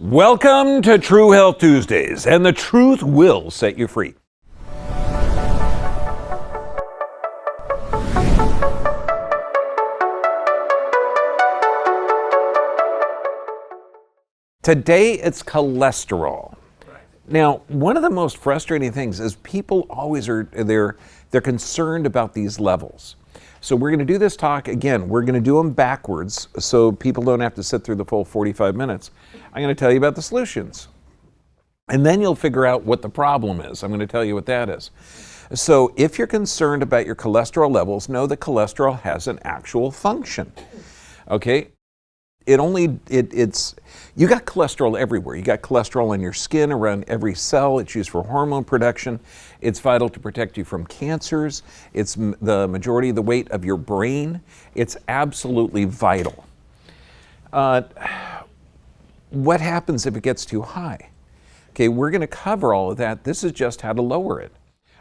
Welcome to True Health Tuesdays, and the truth will set you free. Today it's cholesterol. Now, one of the most frustrating things is people always they're concerned about these levels. So we're going to do this talk again. We're going to do them backwards so people don't have to sit through the full 45 minutes. I'm going to tell you about the solutions. And then you'll figure out what the problem is. I'm going to tell you what that is. So if you're concerned about your cholesterol levels, know that cholesterol has an actual function. Okay? You got cholesterol everywhere. You got cholesterol in your skin, around every cell. It's used for hormone production. It's vital to protect you from cancers. It's the majority of the weight of your brain. It's absolutely vital. What happens if it gets too high? Okay, we're going to cover all of that. This is just how to lower it.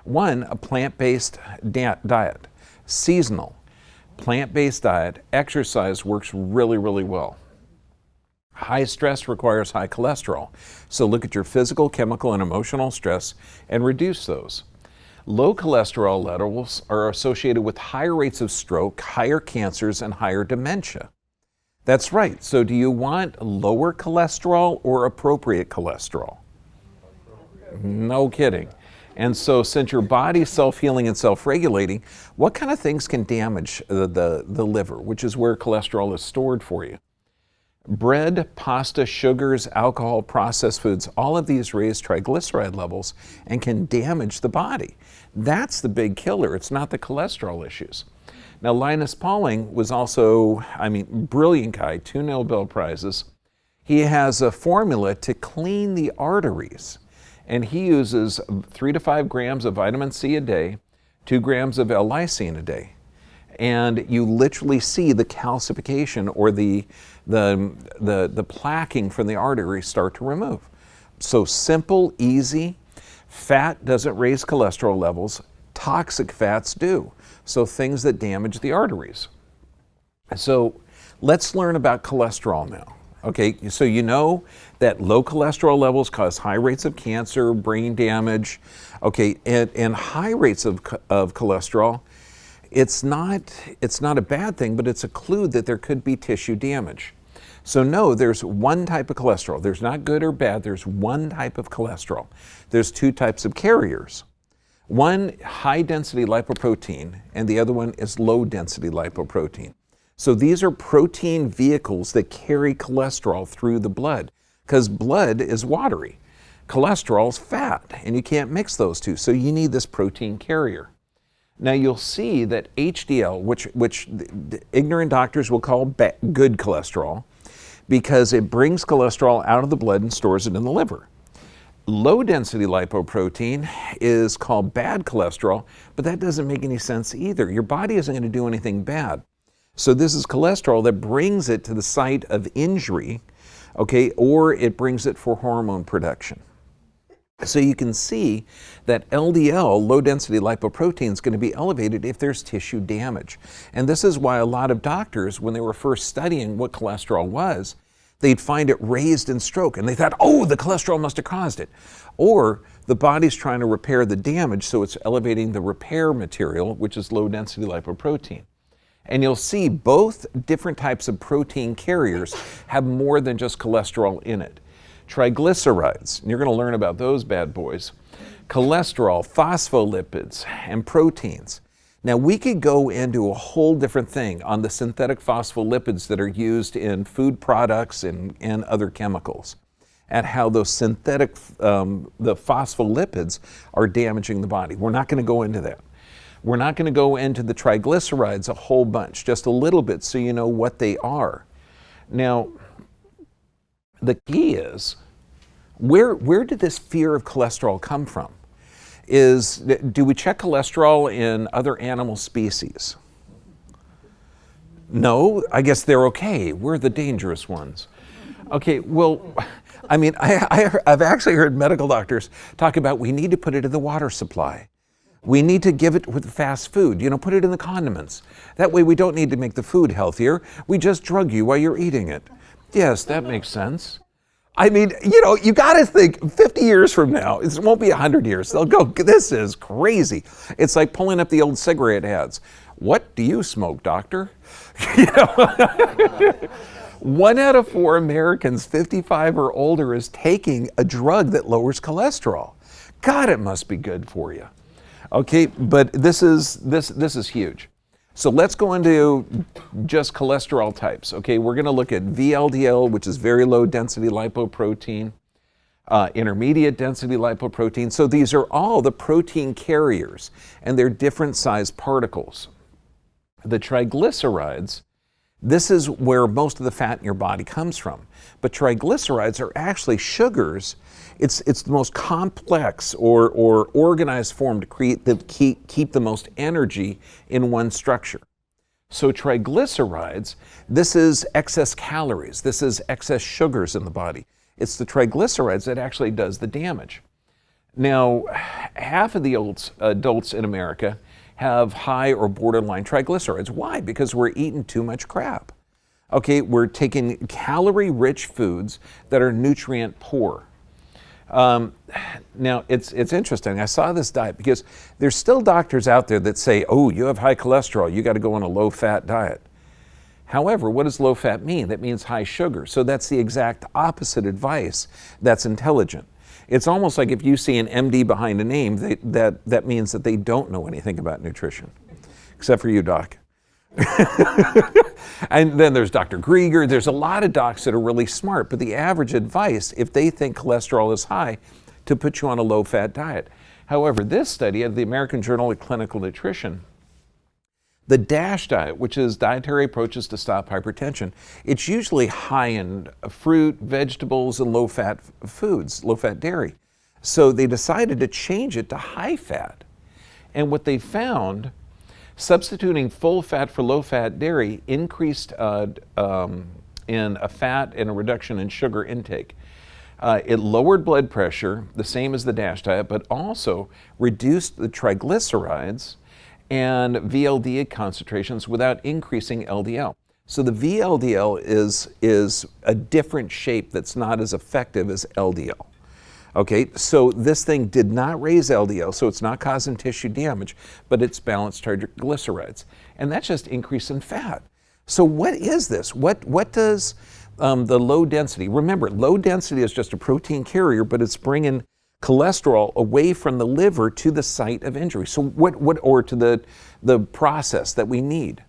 One, a plant-based diet, seasonal. Plant-based diet, exercise works really, really well. High stress requires high cholesterol. So look at your physical, chemical, and emotional stress and reduce those. Low cholesterol levels are associated with higher rates of stroke, higher cancers, and higher dementia. That's right. So do you want lower cholesterol or appropriate cholesterol? No kidding. And so since your body's self-healing and self-regulating, what kind of things can damage the liver, which is where cholesterol is stored for you? Bread, pasta, sugars, alcohol, processed foods, all of these raise triglyceride levels and can damage the body. That's the big killer. It's not the cholesterol issues. Now, Linus Pauling was also, brilliant guy, 2 Nobel Prizes. He has a formula to clean the arteries. And he uses 3 to 5 grams of vitamin C a day, 2 grams of L-lysine a day. And you literally see the calcification or the plaquing from the artery start to remove. So simple, easy. Fat doesn't raise cholesterol levels. Toxic fats do. So things that damage the arteries. So let's learn about cholesterol now. Okay, so you know that low cholesterol levels cause high rates of cancer, brain damage. Okay, and high rates of cholesterol, it's not a bad thing, but it's a clue that there could be tissue damage. So no, there's one type of cholesterol. There's not good or bad, there's one type of cholesterol. There's 2 types of carriers. One, high density lipoprotein, and the other one is low density lipoprotein. So these are protein vehicles that carry cholesterol through the blood because blood is watery. Cholesterol is fat, and you can't mix those two. So you need this protein carrier. Now you'll see that HDL, which the ignorant doctors will call good cholesterol, because it brings cholesterol out of the blood and stores it in the liver. Low density lipoprotein is called bad cholesterol, but that doesn't make any sense either. Your body isn't going to do anything bad. So this is cholesterol that brings it to the site of injury, okay, or it brings it for hormone production. So you can see that LDL, low density lipoprotein, is going to be elevated if there's tissue damage. And this is why a lot of doctors, when they were first studying what cholesterol was, they'd find it raised in stroke and they thought, oh, the cholesterol must have caused it. Or the body's trying to repair the damage, so it's elevating the repair material, which is low density lipoprotein. And you'll see both different types of protein carriers have more than just cholesterol in it. Triglycerides, and you're going to learn about those bad boys. Cholesterol, phospholipids, and proteins. Now we could go into a whole different thing on the synthetic phospholipids that are used in food products and other chemicals, and how those synthetic, the phospholipids are damaging the body. We're not going to go into that. We're not going to go into the triglycerides a whole bunch, just a little bit so you know what they are. Now, the key is, where did this fear of cholesterol come from? Do we check cholesterol in other animal species? No, I guess they're okay. We're the dangerous ones. Okay, well, I've actually heard medical doctors talk about we need to put it in the water supply. We need to give it with fast food, put it in the condiments. That way we don't need to make the food healthier. We just drug you while you're eating it. Yes, that makes sense. I mean, you know, you got to think 50 years from now, it won't be 100 years. They'll go, this is crazy. It's like pulling up the old cigarette ads. What do you smoke, doctor? You know? 1 out of 4 Americans 55 or older is taking a drug that lowers cholesterol. God, it must be good for you. Okay, but this is huge. So let's go into just cholesterol types. Okay, we're going to look at VLDL, which is very low density lipoprotein, intermediate density lipoprotein. So these are all the protein carriers, and they're different sized particles. The triglycerides, this is where most of the fat in your body comes from. But triglycerides are actually sugars. It's the most complex or organized form to keep the most energy in one structure. So triglycerides, this is excess calories. This is excess sugars in the body. It's the triglycerides that actually does the damage. Now, half of the adults in America have high or borderline triglycerides. Why? Because we're eating too much crap. Okay, we're taking calorie-rich foods that are nutrient poor. Now, it's interesting. I saw this diet because there's still doctors out there that say, oh, you have high cholesterol, you got to go on a low-fat diet. However, what does low-fat mean? That means high sugar. So that's the exact opposite advice that's intelligent. It's almost like if you see an MD behind a name, that means that they don't know anything about nutrition, except for you, Doc. And then there's Dr. Grieger. There's a lot of docs that are really smart, but the average advice, if they think cholesterol is high, to put you on a low-fat diet. However, this study of the American Journal of Clinical Nutrition, the DASH diet, which is Dietary Approaches to Stop Hypertension, it's usually high in fruit, vegetables, and low-fat foods, low-fat dairy. So they decided to change it to high-fat. And what they found, substituting full fat for low fat dairy increased in a fat and a reduction in sugar intake. It lowered blood pressure, the same as the DASH diet, but also reduced the triglycerides and VLDL concentrations without increasing LDL. So the VLDL is a different shape that's not as effective as LDL. Okay, so this thing did not raise LDL, so it's not causing tissue damage, but it's balanced triglycerides. And that's just increase in fat. So what is this? What does the low density, remember, low density is just a protein carrier, but it's bringing cholesterol away from the liver to the site of injury. So or to the process that we need.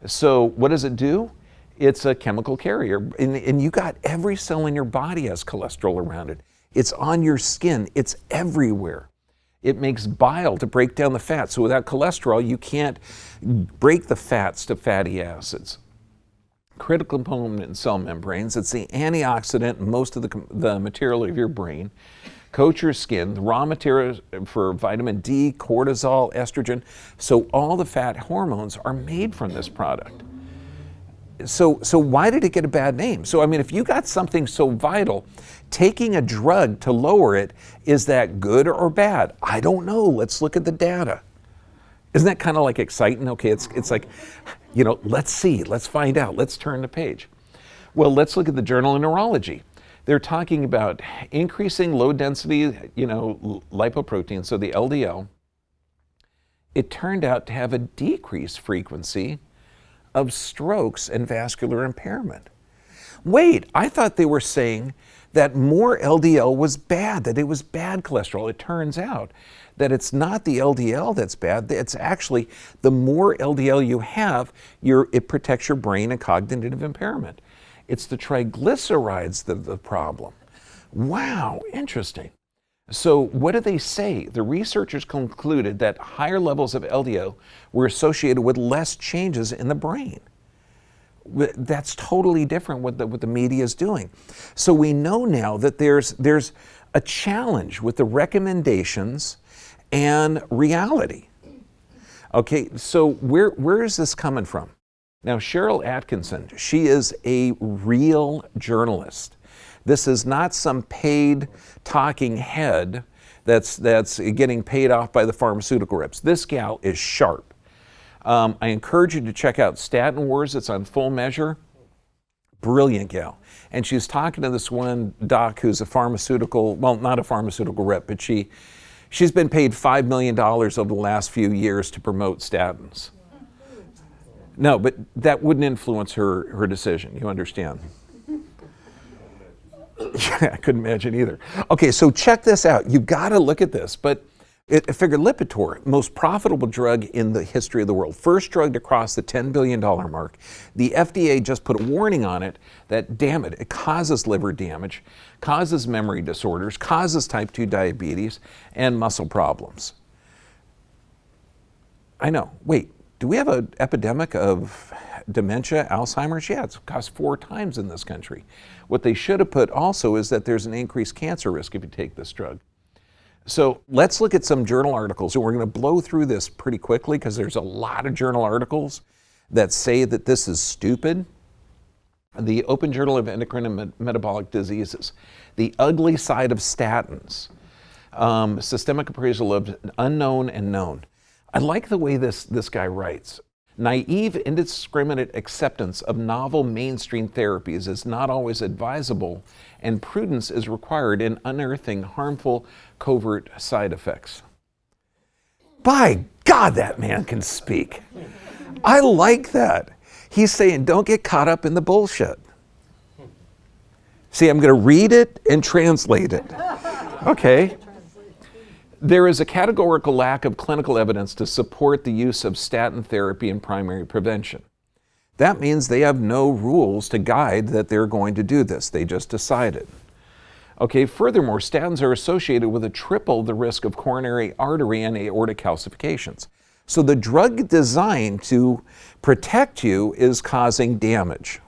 So what does it do? It's a chemical carrier, and you got every cell in your body has cholesterol around it. It's on your skin. It's everywhere. It makes bile to break down the fat. So without cholesterol, you can't break the fats to fatty acids. Critical component in cell membranes. It's the antioxidant in most of the material of your brain. Coats your skin, the raw material for vitamin D, cortisol, estrogen. So all the fat hormones are made from this product. So why did it get a bad name? So I mean, if you got something so vital, taking a drug to lower it, is that good or bad? I don't know. Let's look at the data. Isn't that kind of like exciting? Okay, it's like, you know, let's see, let's find out, let's turn the page. Well, let's look at the Journal of Neurology. They're talking about increasing low density, lipoprotein, so the LDL. It turned out to have a decreased frequency of strokes and vascular impairment. Wait, I thought they were saying that more LDL was bad, that it was bad cholesterol. It turns out that it's not the LDL that's bad, it's actually the more LDL you have, it protects your brain and cognitive impairment. It's the triglycerides that are the problem. Wow, interesting. So what do they say? The researchers concluded that higher levels of LDL were associated with less changes in the brain. That's totally different what the media is doing. So we know now that there's a challenge with the recommendations and reality. Okay, so where is this coming from? Now, Cheryl Atkinson, she is a real journalist. This is not some paid talking head that's getting paid off by the pharmaceutical reps. This gal is sharp. I encourage you to check out Statin Wars. It's on Full Measure. Brilliant gal. And she's talking to this one doc who's a pharmaceutical, well, not a pharmaceutical rep, but she's been paid $5 million over the last few years to promote statins. No, but that wouldn't influence her decision, you understand? Yeah, I couldn't imagine either. Okay, so check this out. You gotta look at this, but I figured Lipitor, most profitable drug in the history of the world, first drug to cross the $10 billion mark. The FDA just put a warning on it that, damn it, it causes liver damage, causes memory disorders, causes type 2 diabetes, and muscle problems. I know, wait, do we have an epidemic of dementia, Alzheimer's? Yeah, it's cost 4 times in this country. What they should have put also is that there's an increased cancer risk if you take this drug. So let's look at some journal articles, and we're going to blow through this pretty quickly because there's a lot of journal articles that say that this is stupid. The Open Journal of Endocrine and Metabolic Diseases, the ugly side of statins, systemic appraisal of unknown and known. I like the way this guy writes. Naive, indiscriminate acceptance of novel mainstream therapies is not always advisable, and prudence is required in unearthing harmful covert side effects. By God, that man can speak. I like that. He's saying, don't get caught up in the bullshit. See, I'm going to read it and translate it. Okay. There is a categorical lack of clinical evidence to support the use of statin therapy in primary prevention. That means they have no rules to guide that they're going to do this. They just decided. Okay, furthermore, statins are associated with triple the risk of coronary artery and aortic calcifications. So the drug designed to protect you is causing damage.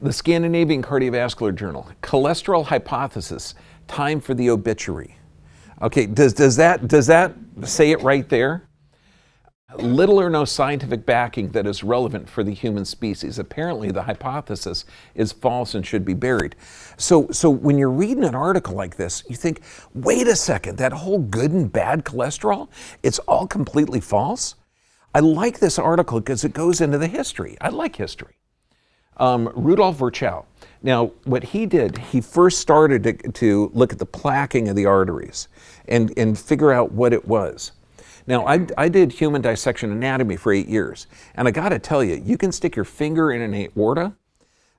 The Scandinavian Cardiovascular Journal, cholesterol hypothesis, time for the obituary. Okay, does that say it right there? Little or no scientific backing that is relevant for the human species. Apparently the hypothesis is false and should be buried. So when you're reading an article like this, you think, wait a second, that whole good and bad cholesterol, it's all completely false? I like this article because it goes into the history. I like history. Rudolf Virchow. Now, what he did, he first started to look at the plaquing of the arteries and figure out what it was. Now, I did human dissection anatomy for 8 years, and I gotta tell you, you can stick your finger in an aorta,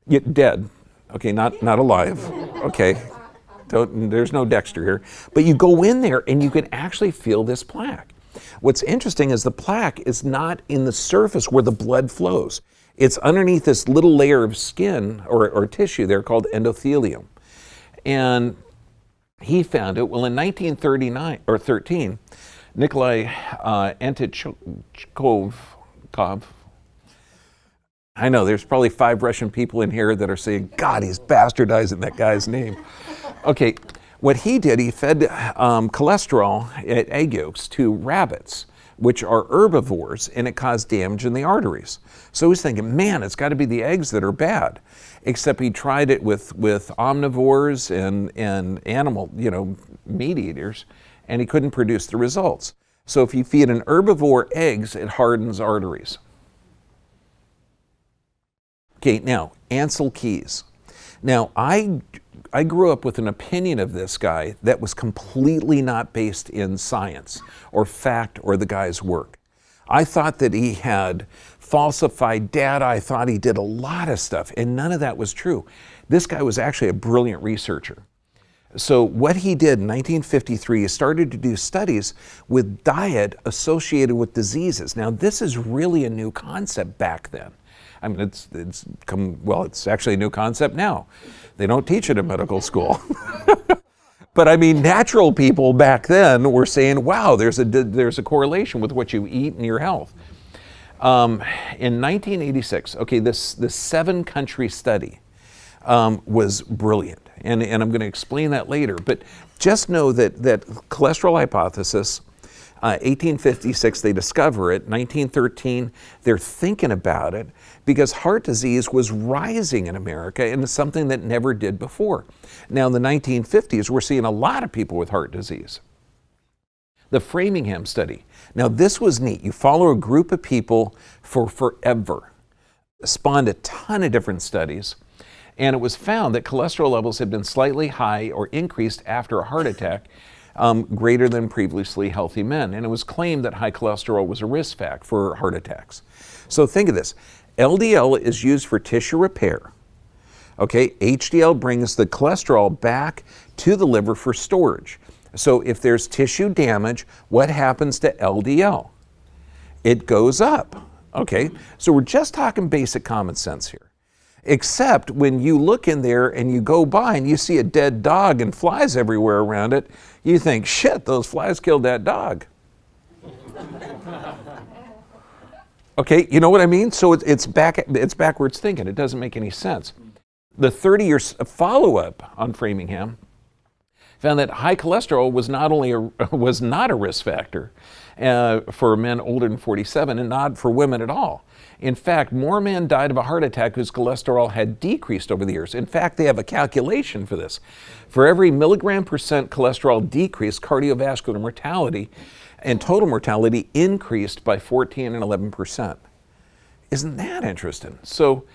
you're dead, okay, not alive, okay, there's no Dexter here, but you go in there and you can actually feel this plaque. What's interesting is the plaque is not in the surface where the blood flows. It's underneath this little layer of skin or tissue there called endothelium. And he found it, well, in 1939 or 13, Nikolai Antechkov, I know there's probably 5 Russian people in here that are saying, God, he's bastardizing that guy's name. Okay, what he did, he fed cholesterol, egg yolks, to rabbits, which are herbivores, and it caused damage in the arteries. So he's thinking, man, it's got to be the eggs that are bad. Except he tried it with omnivores and animal, meat eaters, and he couldn't produce the results. So if you feed an herbivore eggs, it hardens arteries. Okay, now, Ansel Keys. Now, I grew up with an opinion of this guy that was completely not based in science or fact or the guy's work. I thought that he had falsified data. I thought he did a lot of stuff, and none of that was true. This guy was actually a brilliant researcher. So what he did in 1953, he started to do studies with diet associated with diseases. Now, this is really a new concept back then. I mean, it's actually a new concept now. They don't teach it in medical school. But I mean, natural people back then were saying, wow, there's a correlation with what you eat and your health. In 1986, okay, this 7-country study was brilliant. And I'm going to explain that later. But just know that cholesterol hypothesis, 1856, they discover it. 1913, they're thinking about it because heart disease was rising in America and it's something that never did before. Now, in the 1950s, we're seeing a lot of people with heart disease. The Framingham study. Now, this was neat. You follow a group of people for forever. spawned a ton of different studies, and it was found that cholesterol levels had been slightly high or increased after a heart attack greater than previously healthy men. And it was claimed that high cholesterol was a risk factor for heart attacks. So think of this. LDL is used for tissue repair. Okay, HDL brings the cholesterol back to the liver for storage. So if there's tissue damage, what happens to LDL? It goes up. Okay, so we're just talking basic common sense here. Except when you look in there and you go by and you see a dead dog and flies everywhere around it, you think, shit, those flies killed that dog. Okay, you know what I mean? So it's backwards thinking. It doesn't make any sense. The 30-year follow-up on Framingham found that high cholesterol was not a risk factor for men older than 47 and not for women at all. In fact, more men died of a heart attack whose cholesterol had decreased over the years. In fact, they have a calculation for this. For every milligram percent cholesterol decrease, cardiovascular mortality and total mortality increased by 14 and 11%. Isn't that interesting? So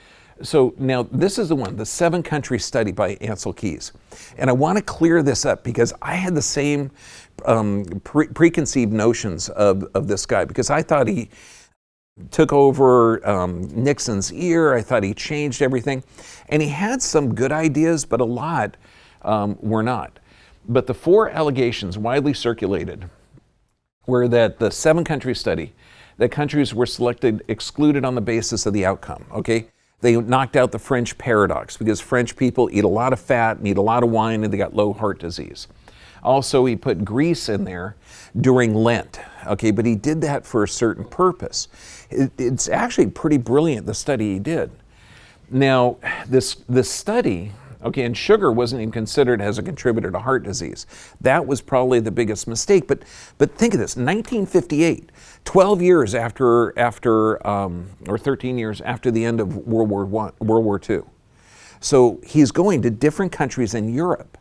now this is the one, the 7-country study by Ansel Keys. And I want to clear this up because I had the same preconceived notions of this guy, because I thought he took over Nixon's ear. I thought he changed everything. And he had some good ideas, but a lot were not. But the 4 allegations widely circulated were that the 7-country study, that countries were excluded on the basis of the outcome, okay? They knocked out the French paradox because French people eat a lot of fat and eat a lot of wine and they got low heart disease. Also, he put Greece in there during Lent, okay, but he did that for a certain purpose. It's actually pretty brilliant, the study he did. Now, this study, okay, and sugar wasn't even considered as a contributor to heart disease. That was probably the biggest mistake. But think of this, 1958, 12 years after or 13 years after the end of World War II. So he's going to different countries in Europe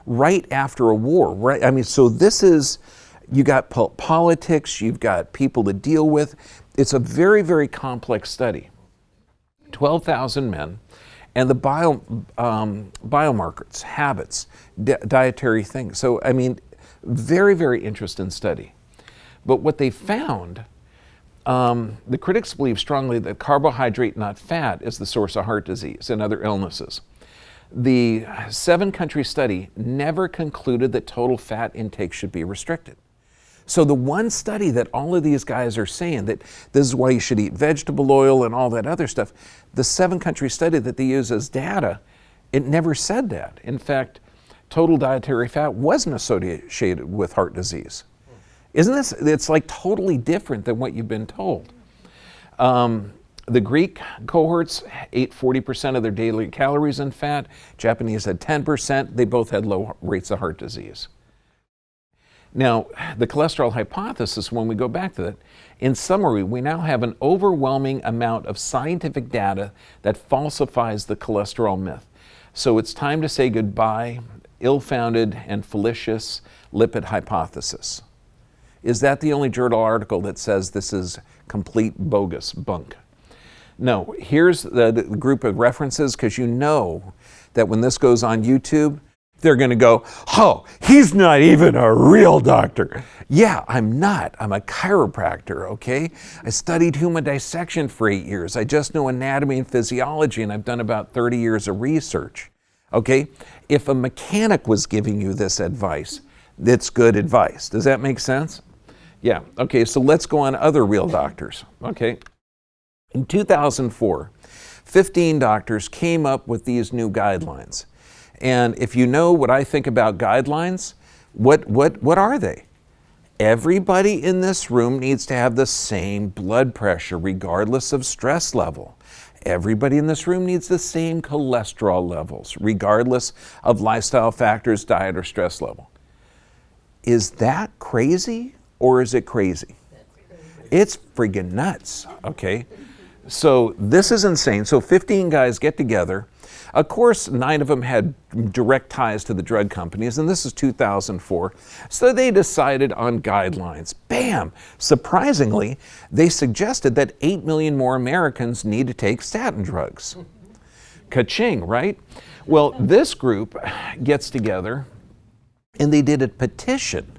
right after a war, right? I mean, so this is, you got politics, you've got people to deal with. It's a very, very complex study. 12,000 men. And the biomarkers, habits, dietary things. So, I mean, very, very interesting study. But what they found, the critics believe strongly that carbohydrate, not fat, is the source of heart disease and other illnesses. The 7-country study never concluded that total fat intake should be restricted. So the one study that all of these guys are saying that this is why you should eat vegetable oil and all that other stuff, the 7-country study that they use as data, it never said that. In fact, total dietary fat wasn't associated with heart disease. Isn't this, it's like totally different than what you've been told. The Greek cohorts ate 40% of their daily calories in fat. Japanese had 10%. They both had low rates of heart disease. Now, the cholesterol hypothesis, when we go back to that, in summary, we now have an overwhelming amount of scientific data that falsifies the cholesterol myth. So it's time to say goodbye, ill-founded and fallacious lipid hypothesis. Is that the only journal article that says this is complete bogus bunk? No, here's the group of references, because you know that when this goes on YouTube, they're going to go, oh, he's not even a real doctor. Yeah, I'm not. I'm a chiropractor, okay? I studied human dissection for 8 years. I just know anatomy and physiology, and I've done about 30 years of research, okay? If a mechanic was giving you this advice, it's good advice. Does that make sense? Yeah, okay, so let's go on other real doctors, okay? In 2004, 15 doctors came up with these new guidelines. And if you know what I think about guidelines, what are they? Everybody in this room needs to have the same blood pressure regardless of stress level. Everybody in this room needs the same cholesterol levels regardless of lifestyle factors, diet, or stress level. Is that crazy or is it crazy? It's friggin' nuts, okay? So this is insane. So 15 guys get together. Of course, 9 of them had direct ties to the drug companies, and this is 2004. So they decided on guidelines. Bam! Surprisingly, they suggested that 8 million more Americans need to take statin drugs. Ka-ching, right? Well, this group gets together and they did a petition.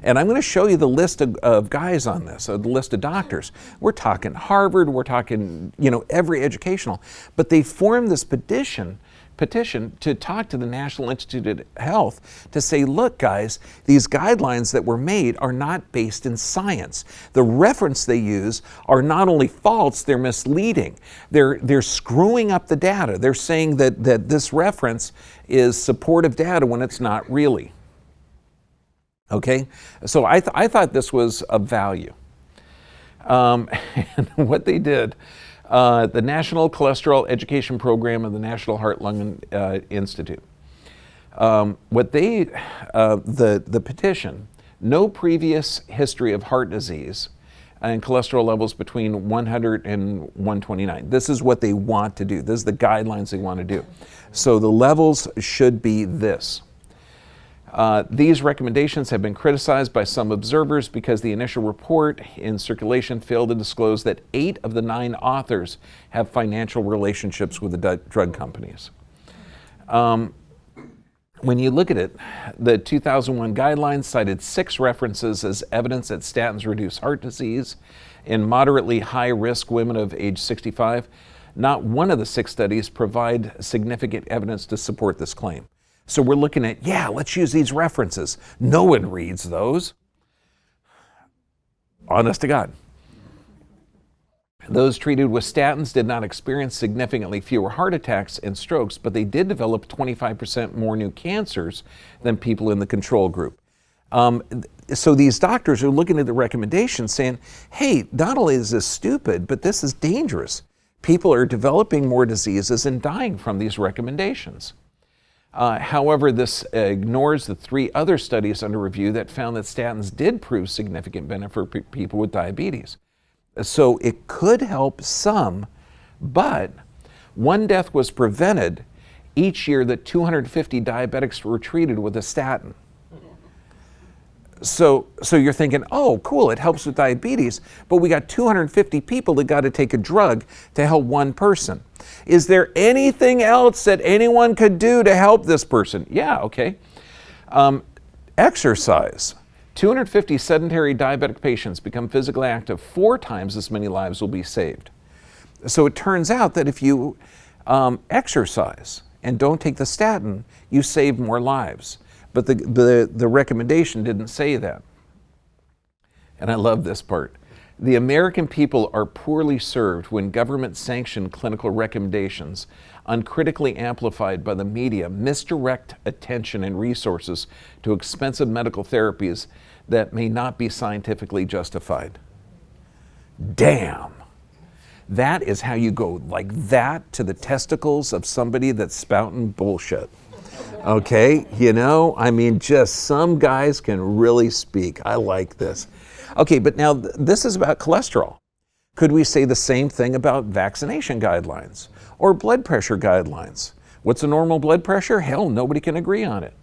And I'm going to show you the list of guys on this, the list of doctors. We're talking Harvard, we're talking, every educational. But they formed this petition to talk to the National Institute of Health to say, look, guys, these guidelines that were made are not based in science. The reference they use are not only false, they're misleading. They're screwing up the data. They're saying that this reference is supportive data when it's not really. Okay, so I thought this was of value. And what they did, the National Cholesterol Education Program of the National Heart Lung Institute, the petition, no previous history of heart disease and cholesterol levels between 100 and 129. This is what they want to do. This is the guidelines they want to do. So the levels should be this. These recommendations have been criticized by some observers because the initial report in circulation failed to disclose that 8 of the 9 authors have financial relationships with the drug companies. When you look at it, the 2001 guidelines cited 6 references as evidence that statins reduce heart disease in moderately high-risk women of age 65. Not one of the 6 studies provide significant evidence to support this claim. So we're looking at, let's use these references. No one reads those. Honest to God. Those treated with statins did not experience significantly fewer heart attacks and strokes, but they did develop 25% more new cancers than people in the control group. So these doctors are looking at the recommendations saying, hey, not only is this stupid, but this is dangerous. People are developing more diseases and dying from these recommendations. However, this ignores the 3 other studies under review that found that statins did prove significant benefit for people with diabetes. So it could help some, but 1 death was prevented each year that 250 diabetics were treated with a statin. So you're thinking, oh, cool, it helps with diabetes, but we got 250 people that got to take a drug to help 1 person. Is there anything else that anyone could do to help this person? Yeah, okay. Exercise. 250 sedentary diabetic patients become physically active, 4 times as many lives will be saved. So it turns out that if you exercise and don't take the statin, you save more lives. But the recommendation didn't say that. And I love this part. The American people are poorly served when government-sanctioned clinical recommendations, uncritically amplified by the media, misdirect attention and resources to expensive medical therapies that may not be scientifically justified. Damn. That is how you go like that to the testicles of somebody that's spouting bullshit. Okay, just some guys can really speak. I like this. Okay, but now this is about cholesterol. Could we say the same thing about vaccination guidelines or blood pressure guidelines? What's a normal blood pressure? Hell, nobody can agree on it.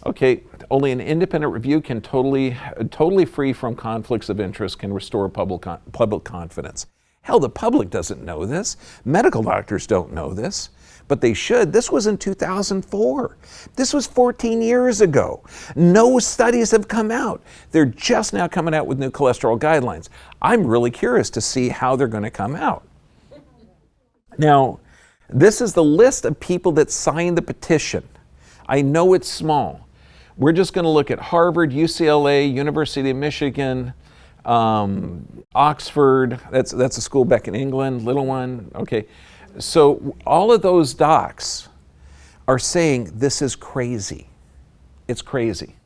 Okay, only an independent review can totally free from conflicts of interest can restore public confidence. Hell, the public doesn't know this. Medical doctors don't know this. But they should. This was in 2004. This was 14 years ago. No studies have come out. They're just now coming out with new cholesterol guidelines. I'm really curious to see how they're going to come out. Now, this is the list of people that signed the petition. I know it's small. We're just going to look at Harvard, UCLA, University of Michigan, Oxford. That's a school back in England, little one. Okay. So all of those docs are saying this is crazy. It's crazy.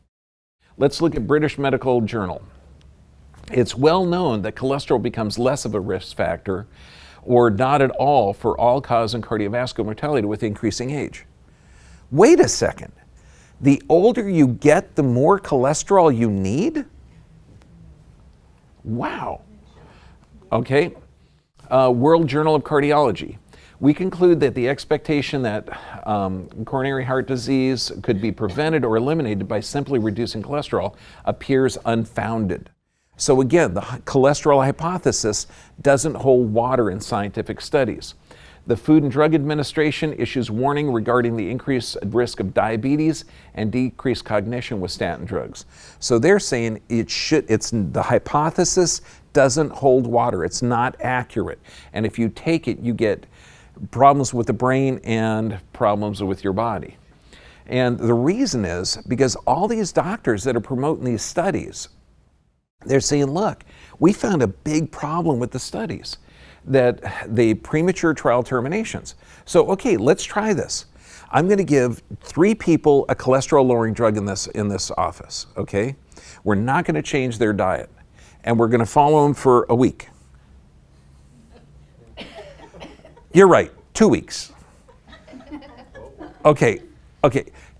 Let's look at British Medical Journal. It's well known that cholesterol becomes less of a risk factor or not at all for all-cause and cardiovascular mortality with increasing age. Wait a second. The older you get, the more cholesterol you need? Wow. Okay. World Journal of Cardiology. We conclude that the expectation that coronary heart disease could be prevented or eliminated by simply reducing cholesterol appears unfounded. So again, the cholesterol hypothesis doesn't hold water in scientific studies. The Food and Drug Administration issues warning regarding the increased risk of diabetes and decreased cognition with statin drugs. So they're saying the hypothesis doesn't hold water. It's not accurate. And if you take it, you get problems with the brain and problems with your body. And the reason is because all these doctors that are promoting these studies, they're saying, look, we found a big problem with the studies, that the premature trial terminations. So, okay, let's try this. I'm going to give 3 people a cholesterol-lowering drug in this office, okay? We're not going to change their diet, and we're going to follow them for a week. You're right, 2 weeks. Okay.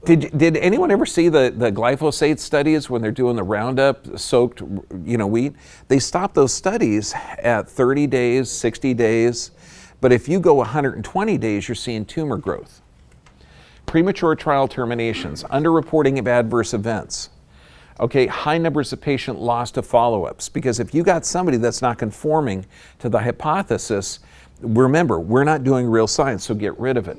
Did anyone ever see the glyphosate studies when they're doing the Roundup soaked, wheat? They stop those studies at 30 days, 60 days, but if you go 120 days, you're seeing tumor growth. Premature trial terminations, underreporting of adverse events. Okay, high numbers of patient loss to follow-ups, because if you got somebody that's not conforming to the hypothesis, remember, we're not doing real science, so get rid of it.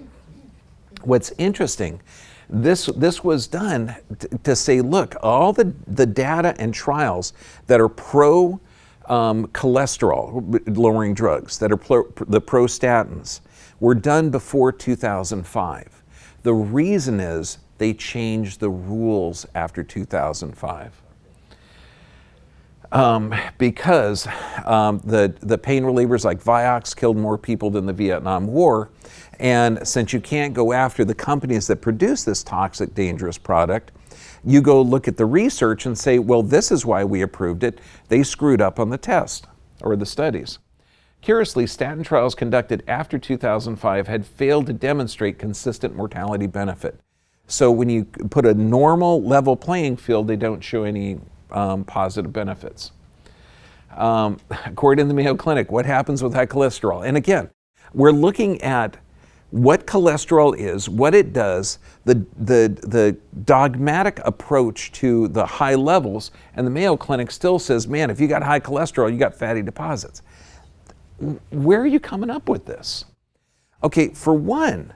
What's interesting, this was done to say, look, all the data and trials that are pro cholesterol lowering drugs, that are the pro statins, were done before 2005. The reason is they changed the rules after 2005. Because the pain relievers like Vioxx killed more people than the Vietnam War. And since you can't go after the companies that produce this toxic, dangerous product, you go look at the research and say, well, this is why we approved it. They screwed up on the test or the studies. Curiously, statin trials conducted after 2005 had failed to demonstrate consistent mortality benefit. So when you put a normal level playing field, they don't show any positive benefits. According to the Mayo Clinic, what happens with high cholesterol? And again, we're looking at what cholesterol is, what it does, the dogmatic approach to the high levels, and the Mayo Clinic still says, man, if you got high cholesterol, you got fatty deposits. Where are you coming up with this? Okay, for one,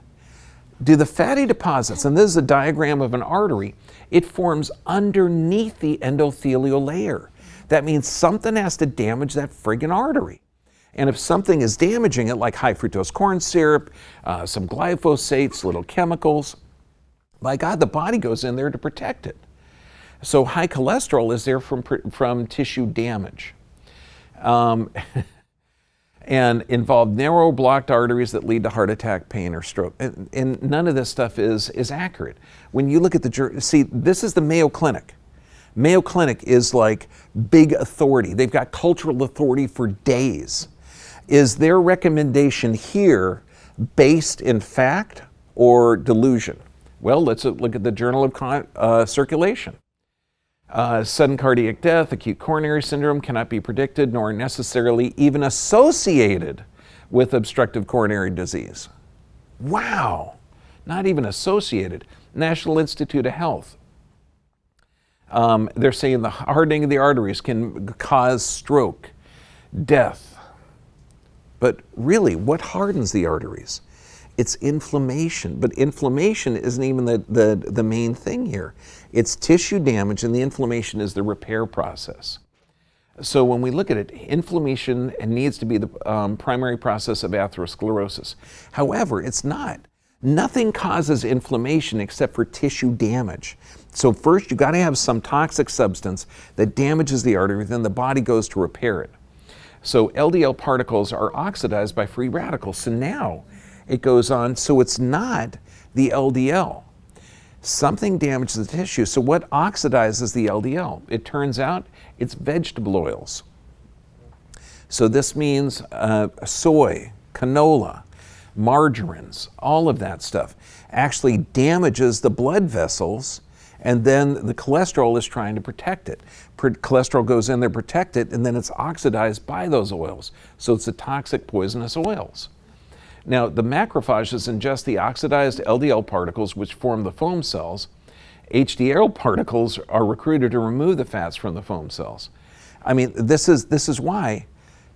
do the fatty deposits, and this is a diagram of an artery, it forms underneath the endothelial layer. That means something has to damage that friggin' artery. And if something is damaging it, like high fructose corn syrup, some glyphosates, little chemicals, by God, the body goes in there to protect it. So high cholesterol is there from tissue damage. And involve narrow blocked arteries that lead to heart attack, pain, or stroke. And none of this stuff is accurate. When you look at this is the Mayo Clinic. Mayo Clinic is like big authority. They've got cultural authority for days. Is their recommendation here based in fact or delusion? Well, let's look at the Journal of Circulation. Sudden cardiac death, acute coronary syndrome cannot be predicted nor necessarily even associated with obstructive coronary disease. Wow, not even associated. National Institute of Health. They're saying the hardening of the arteries can cause stroke, death. But really, what hardens the arteries? It's inflammation, but inflammation isn't even the main thing here. It's tissue damage, and the inflammation is the repair process. So when we look at it, inflammation needs to be the primary process of atherosclerosis. However, it's not. Nothing causes inflammation except for tissue damage. So first, you got to have some toxic substance that damages the artery, then the body goes to repair it. So LDL particles are oxidized by free radicals. So now it goes on, so it's not the LDL. Something damages the tissue. So what oxidizes the LDL? It turns out it's vegetable oils. So this means soy, canola, margarines, all of that stuff actually damages the blood vessels, and then the cholesterol is trying to protect it. Cholesterol goes in there, protect it, and then it's oxidized by those oils. So it's the toxic, poisonous oils. Now, the macrophages ingest the oxidized LDL particles which form the foam cells. HDL particles are recruited to remove the fats from the foam cells. I mean, this is why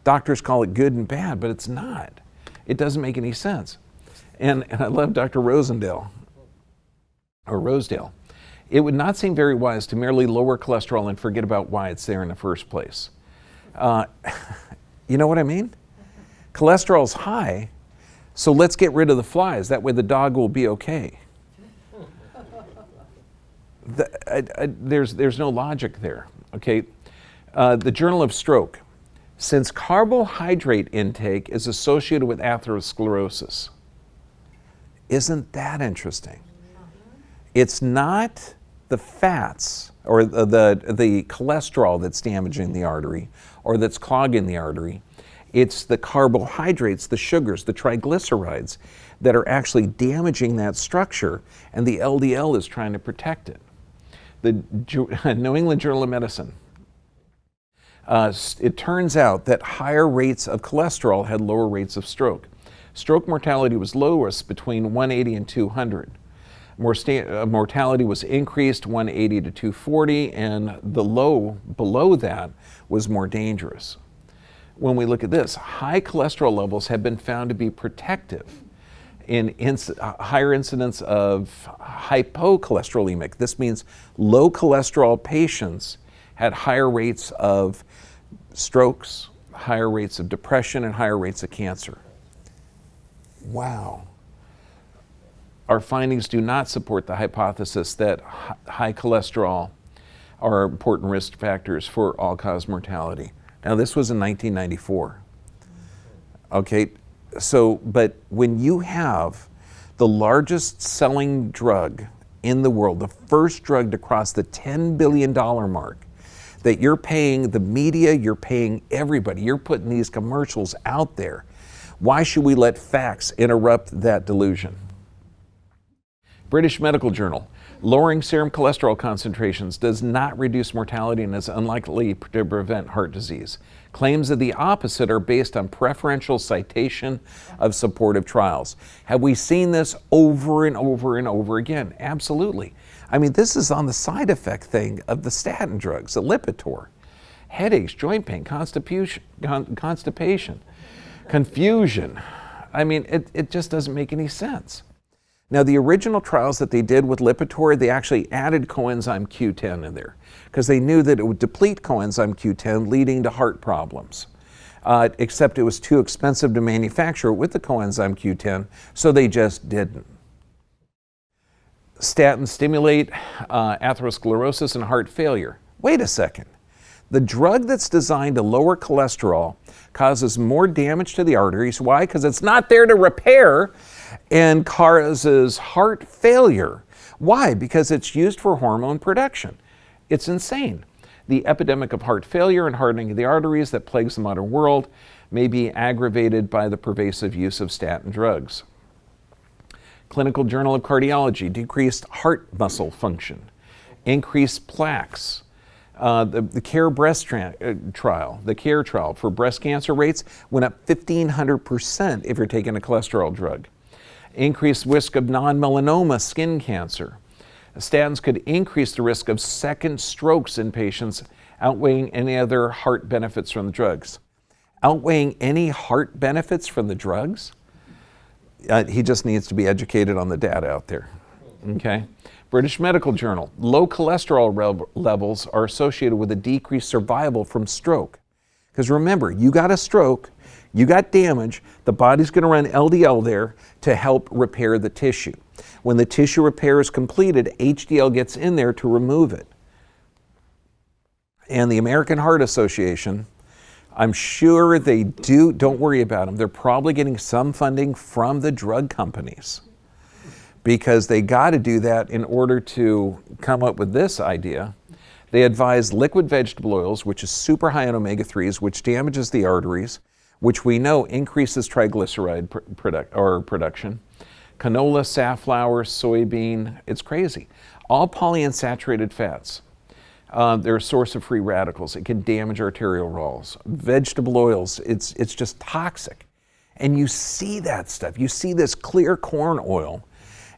doctors call it good and bad, but it's not. It doesn't make any sense. And I love Dr. Rosedale. It would not seem very wise to merely lower cholesterol and forget about why it's there in the first place. You know what I mean? Cholesterol's high, so let's get rid of the flies. That way the dog will be okay. There's no logic there, okay? The Journal of Stroke. Since carbohydrate intake is associated with atherosclerosis. Isn't that interesting? It's not the fats or the cholesterol that's damaging the artery or that's clogging the artery. It's the carbohydrates, the sugars, the triglycerides that are actually damaging that structure, and the LDL is trying to protect it. The New England Journal of Medicine. It turns out that higher rates of cholesterol had lower rates of stroke. Stroke mortality was lowest between 180 and 200. Mortality was increased 180 to 240, and the low below that was more dangerous. When we look at this, high cholesterol levels have been found to be protective in higher incidence of hypocholesterolemic. This means low cholesterol patients had higher rates of strokes, higher rates of depression, and higher rates of cancer. Wow. Our findings do not support the hypothesis that high cholesterol are important risk factors for all-cause mortality. Now, this was in 1994. Okay, so, but when you have the largest selling drug in the world, the first drug to cross the $10 billion mark, that you're paying the media, you're paying everybody, you're putting these commercials out there, why should we let facts interrupt that delusion? British Medical Journal. Lowering serum cholesterol concentrations does not reduce mortality and is unlikely to prevent heart disease. Claims of the opposite are based on preferential citation of supportive trials. Have we seen this over and over and over again? Absolutely. I mean, this is on the side effect thing of the statin drugs, the Lipitor. Headaches, joint pain, constipation, confusion. I mean, it just doesn't make any sense. Now, the original trials that they did with Lipitor, they actually added coenzyme Q10 in there because they knew that it would deplete coenzyme Q10, leading to heart problems. Except it was too expensive to manufacture with the coenzyme Q10, so they just didn't. Statins stimulate atherosclerosis and heart failure. Wait a second. The drug that's designed to lower cholesterol causes more damage to the arteries. Why? Because it's not there to repair and causes heart failure. Why? Because it's used for hormone production. It's insane. The epidemic of heart failure and hardening of the arteries that plagues the modern world may be aggravated by the pervasive use of statin drugs. Clinical Journal of Cardiology, decreased heart muscle function, increased plaques. The CARE breast trial, the CARE trial for breast cancer rates went up 1,500% if you're taking a cholesterol drug. Increased risk of non-melanoma skin cancer. Statins could increase the risk of second strokes in patients, outweighing any other heart benefits from the drugs. Outweighing any heart benefits from the drugs? He just needs to be educated on the data out there, okay? British Medical Journal, low cholesterol levels are associated with a decreased survival from stroke. Because remember, you got a stroke, you got damage, the body's going to run LDL there to help repair the tissue. When the tissue repair is completed, HDL gets in there to remove it. And the American Heart Association, I'm sure they do, don't worry about them, they're probably getting some funding from the drug companies, because they got to do that in order to come up with this idea. They advise liquid vegetable oils, which is super high in omega-3s, which damages the arteries, which we know increases triglyceride production. Canola, safflower, soybean, it's crazy. All polyunsaturated fats. They're a source of free radicals. It can damage arterial walls. Vegetable oils, it's just toxic. And you see that stuff. You see this clear corn oil,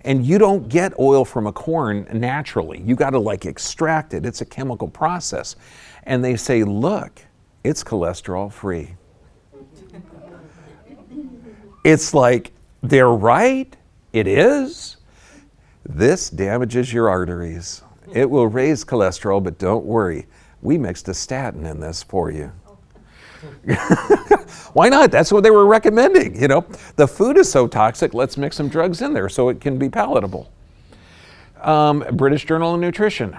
and you don't get oil from a corn naturally. You got to like extract it. It's a chemical process. And they say, look, it's cholesterol free. It's like, they're right. It is. This damages your arteries. It will raise cholesterol, but don't worry. We mixed a statin in this for you. Why not? That's what they were recommending. You know, the food is so toxic, let's mix some drugs in there so it can be palatable. British Journal of Nutrition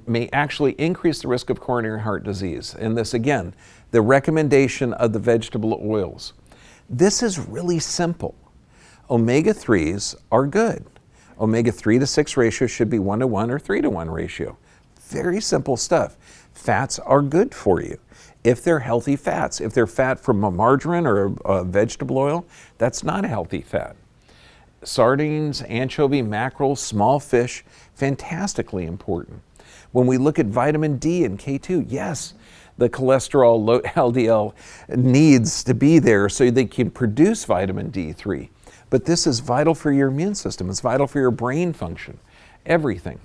may actually increase the risk of coronary heart disease. And this, again, the recommendation of the vegetable oils. This is really simple. Omega-3s are good. Omega-3 to 6 ratio should be 1 to 1 or 3 to 1 ratio. Very simple stuff. Fats are good for you. If they're healthy fats, if they're fat from a margarine or a vegetable oil, that's not a healthy fat. Sardines, anchovy, mackerel, small fish, fantastically important. When we look at vitamin D and K2, yes, the cholesterol, low LDL needs to be there so they can produce vitamin D3. But this is vital for your immune system. It's vital for your brain function, everything.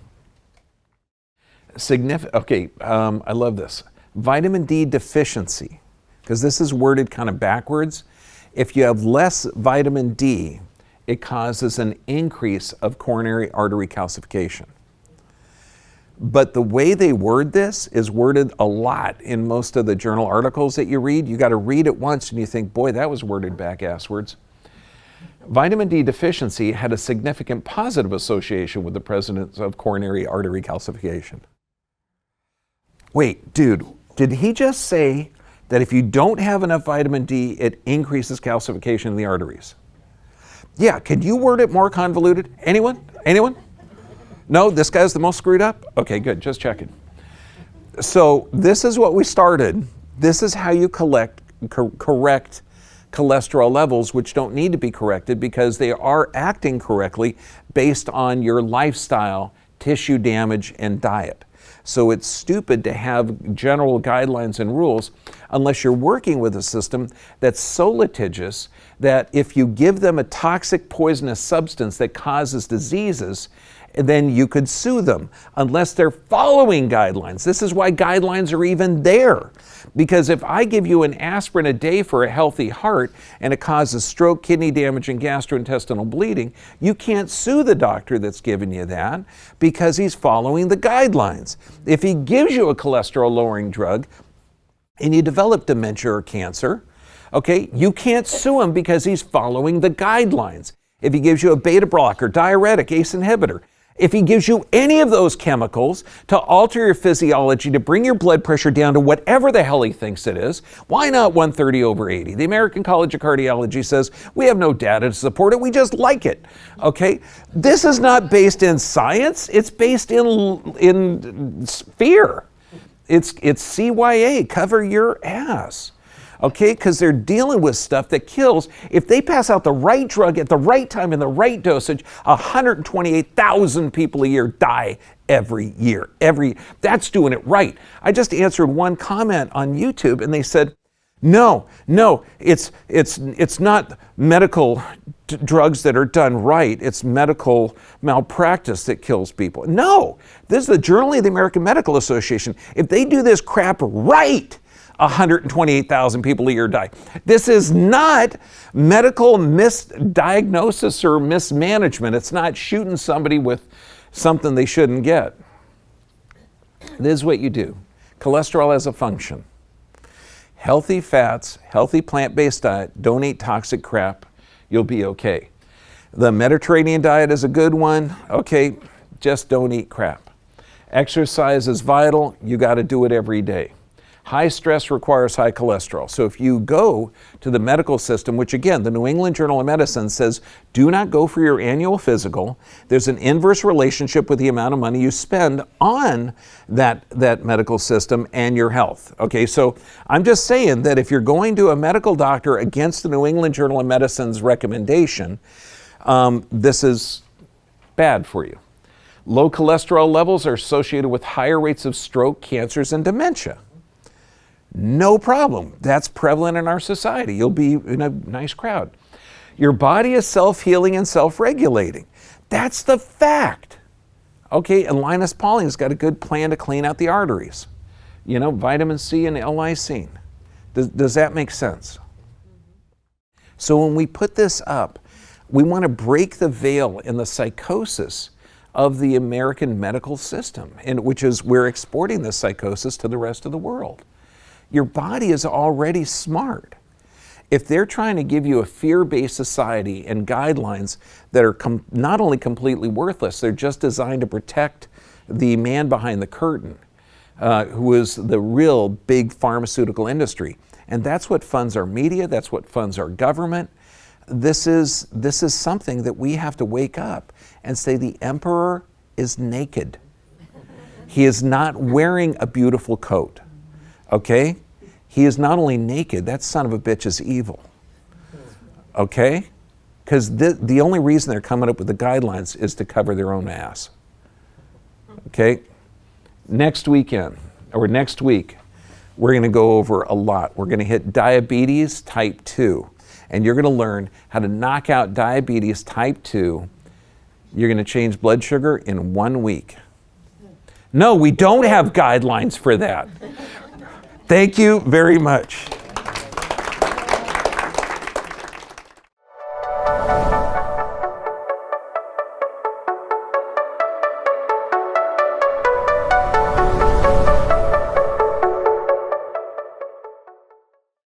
I love this. Vitamin D deficiency, because this is worded kind of backwards. If you have less vitamin D, it causes an increase of coronary artery calcification. But the way they word this is worded a lot in most of the journal articles that you read. You got to read it once and you think, boy, that was worded back-asswards. Vitamin D deficiency had a significant positive association with the presence of coronary artery calcification. Wait, dude, did he just say that if you don't have enough vitamin D, it increases calcification in the arteries? Yeah, can you word it more convoluted? Anyone? Anyone? No, this guy's the most screwed up? Okay, good, just checking. So this is what we started. This is how you correct cholesterol levels, which don't need to be corrected because they are acting correctly based on your lifestyle, tissue damage, and diet. So it's stupid to have general guidelines and rules unless you're working with a system that's so litigious that if you give them a toxic poisonous substance that causes diseases, then you could sue them unless they're following guidelines. This is why guidelines are even there. Because if I give you an aspirin a day for a healthy heart and it causes stroke, kidney damage, and gastrointestinal bleeding, you can't sue the doctor that's giving you that because he's following the guidelines. If he gives you a cholesterol-lowering drug and you develop dementia or cancer, okay, you can't sue him because he's following the guidelines. If he gives you a beta blocker, diuretic, ACE inhibitor, if he gives you any of those chemicals to alter your physiology, to bring your blood pressure down to whatever the hell he thinks it is, why not 130/80? The American College of Cardiology says we have no data to support it, we just like it, okay? This is not based in science, it's based in fear. It's CYA, cover your ass. Okay, because they're dealing with stuff that kills. If they pass out the right drug at the right time in the right dosage, 128,000 people a year die every year. That's doing it right. I just answered one comment on YouTube and they said, no, it's not medical drugs that are done right. It's medical malpractice that kills people. No, this is the Journal of the American Medical Association. If they do this crap right, 128,000 people a year die. This is not medical misdiagnosis or mismanagement. It's not shooting somebody with something they shouldn't get. This is what you do. Cholesterol has a function. Healthy fats, healthy plant-based diet, don't eat toxic crap, you'll be okay. The Mediterranean diet is a good one. Okay, just don't eat crap. Exercise is vital. You got to do it every day. High stress requires high cholesterol. So if you go to the medical system, which again, the New England Journal of Medicine says, do not go for your annual physical. There's an inverse relationship with the amount of money you spend on that medical system and your health. Okay, so I'm just saying that if you're going to a medical doctor against the New England Journal of Medicine's recommendation, this is bad for you. Low cholesterol levels are associated with higher rates of stroke, cancers, and dementia. No problem. That's prevalent in our society. You'll be in a nice crowd. Your body is self-healing and self-regulating. That's the fact. Okay, and Linus Pauling's got a good plan to clean out the arteries. You know, vitamin C and L-lysine. Does that make sense? So when we put this up, we want to break the veil in the psychosis of the American medical system, which is we're exporting this psychosis to the rest of the world. Your body is already smart. If they're trying to give you a fear-based society and guidelines that are not only completely worthless, they're just designed to protect the man behind the curtain, who is the real big pharmaceutical industry. And that's what funds our media, that's what funds our government. This is something that we have to wake up and say the emperor is naked. He is not wearing a beautiful coat, okay? He is not only naked, that son of a bitch is evil, okay? Because the only reason they're coming up with the guidelines is to cover their own ass, okay? Next weekend, or next week, we're gonna go over a lot. We're gonna hit diabetes type 2, and you're gonna learn how to knock out diabetes type 2. You're gonna change blood sugar in 1 week. No, we don't have guidelines for that. Thank you very much.